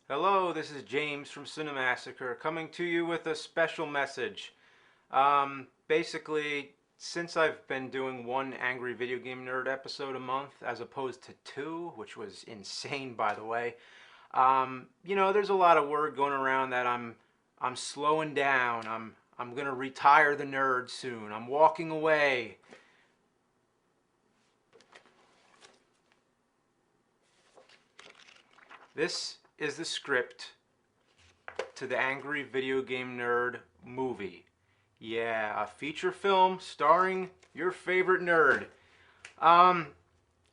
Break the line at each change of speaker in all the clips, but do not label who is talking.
Hello, this is James from Cinemassacre coming to you with a special message. Basically, since I've been doing one Angry Video Game Nerd episode a month as opposed to two, which was insane by the way, there's a lot of word going around that I'm slowing down. I'm gonna retire the nerd soon. I'm walking away. This is the script to the Angry Video Game Nerd movie. Yeah, a feature film starring your favorite nerd. Um,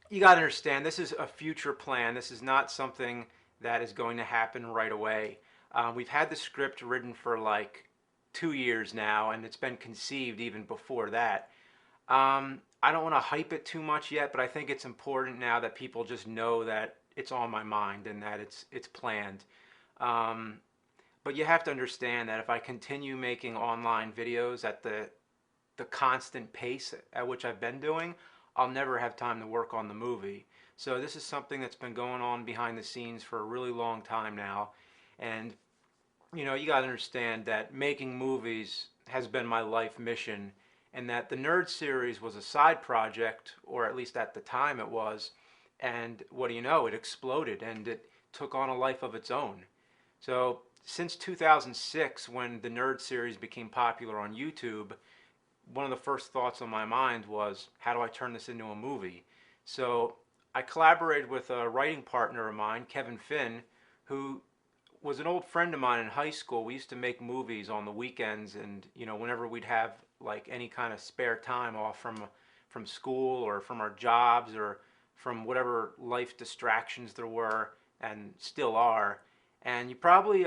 you gotta understand, this is a future plan. This is not something that is going to happen right away. We've had the script written for like 2 years now, and it's been conceived even before that. I don't want to hype it too much yet, but I think it's important now that people just know that it's on my mind and that it's planned. Um, but you have to understand that if I continue making online videos at the constant pace at which I've been doing, I'll never have time to work on the movie. So this is something that's been going on behind the scenes for a really long time now. And you got to understand that making movies has been my life mission, and that the Nerd series was a side project, or at least at the time it was. And what do you know? It exploded and it took on a life of its own. So since 2006, when the Nerd series became popular on YouTube, one of the first thoughts on my mind was, how do I turn this into a movie? So I collaborated with a writing partner of mine, Kevin Finn, who was an old friend of mine in high school. We used to make movies on the weekends, and whenever we'd have like any kind of spare time off from school or from our jobs or from whatever life distractions there were and still are. And you probably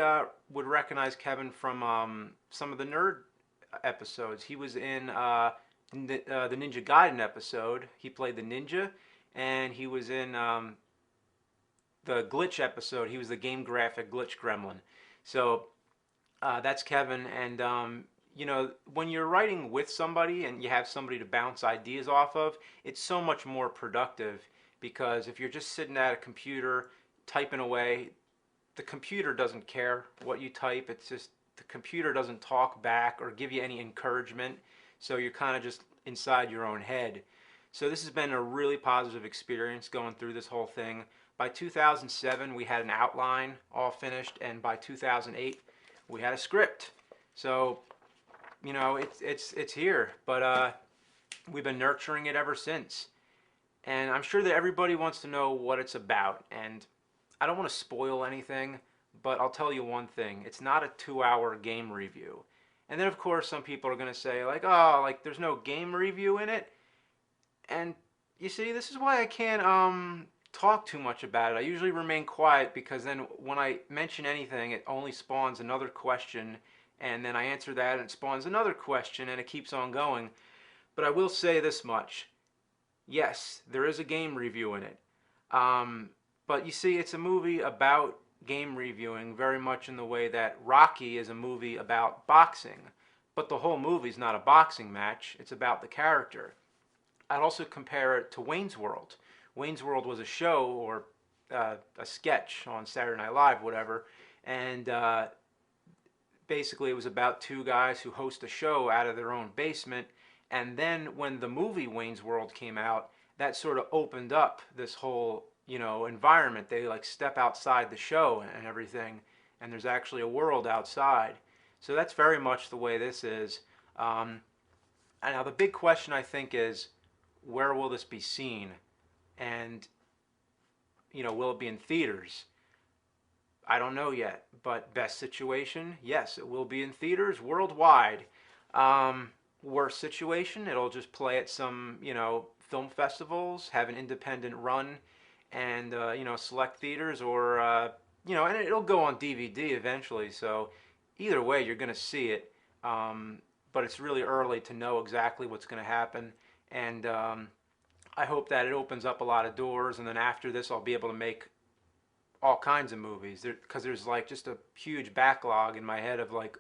would recognize Kevin from some of the Nerd episodes. He was in the Ninja Gaiden episode. He played the ninja, and he was in the glitch episode. He was the game graphic glitch gremlin. So that's Kevin. And when you're writing with somebody and you have somebody to bounce ideas off of, it's so much more productive, because if you're just sitting at a computer typing away, the computer doesn't care what you type. It's just the computer doesn't talk back or give you any encouragement. So you're kind of just inside your own head. So this has been a really positive experience going through this whole thing. By 2007, we had an outline all finished, and by 2008, we had a script. So, it's here, but we've been nurturing it ever since. And I'm sure that everybody wants to know what it's about, and I don't want to spoil anything, but I'll tell you one thing. It's not a 2-hour game review. And then, of course, some people are going to say, like, oh, like, there's no game review in it. And you see, this is why I can't talk too much about it. I usually remain quiet, because then when I mention anything, it only spawns another question, and then I answer that and it spawns another question, and it keeps on going. But I will say this much. Yes, there is a game review in it. But you see, it's a movie about game reviewing, very much in the way that Rocky is a movie about boxing. But the whole movie's not a boxing match, it's about the character. I'd also compare it to Wayne's World. Wayne's World was a show, or a sketch on Saturday Night Live, whatever, and basically it was about two guys who host a show out of their own basement. And then when the movie Wayne's World came out, that sort of opened up this whole environment. They like step outside the show and everything, and there's actually a world outside. So that's very much the way this is. And now the big question, I think, is, where will this be seen? And will it be in theaters? I don't know yet, but best situation, yes, it will be in theaters worldwide. Worst situation, it'll just play at some film festivals, have an independent run, and select theaters, or and it'll go on DVD eventually. So either way, you're going to see it. But it's really early to know exactly what's going to happen, and I hope that it opens up a lot of doors, and then after this, I'll be able to make all kinds of movies, because there's like just a huge backlog in my head of like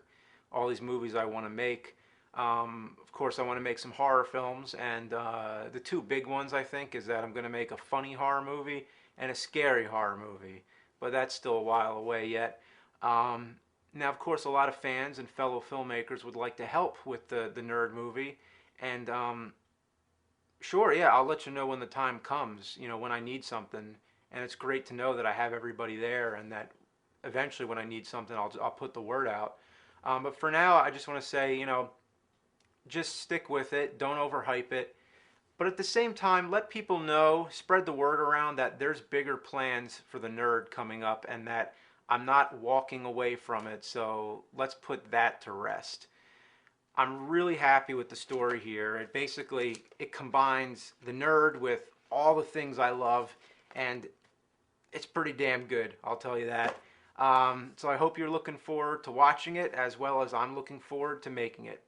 all these movies I want to make. Of course, I want to make some horror films, and the two big ones, I think, is that I'm going to make a funny horror movie and a scary horror movie. but that's still a while away yet. Um, Now, of course, a lot of fans and fellow filmmakers would like to help with the nerd movie, and sure, yeah, I'll let you know when the time comes, you know, when I need something. And it's great to know that I have everybody there and that eventually when I need something, I'll put the word out. But for now, I just want to say, you know, just stick with it. Don't overhype it. But at the same time, let people know, spread the word around that there's bigger plans for the nerd coming up and that I'm not walking away from it. So let's put that to rest. I'm really happy with the story here. It combines the nerd with all the things I love, and it's pretty damn good. I'll tell you that. So I hope you're looking forward to watching it as well as I'm looking forward to making it.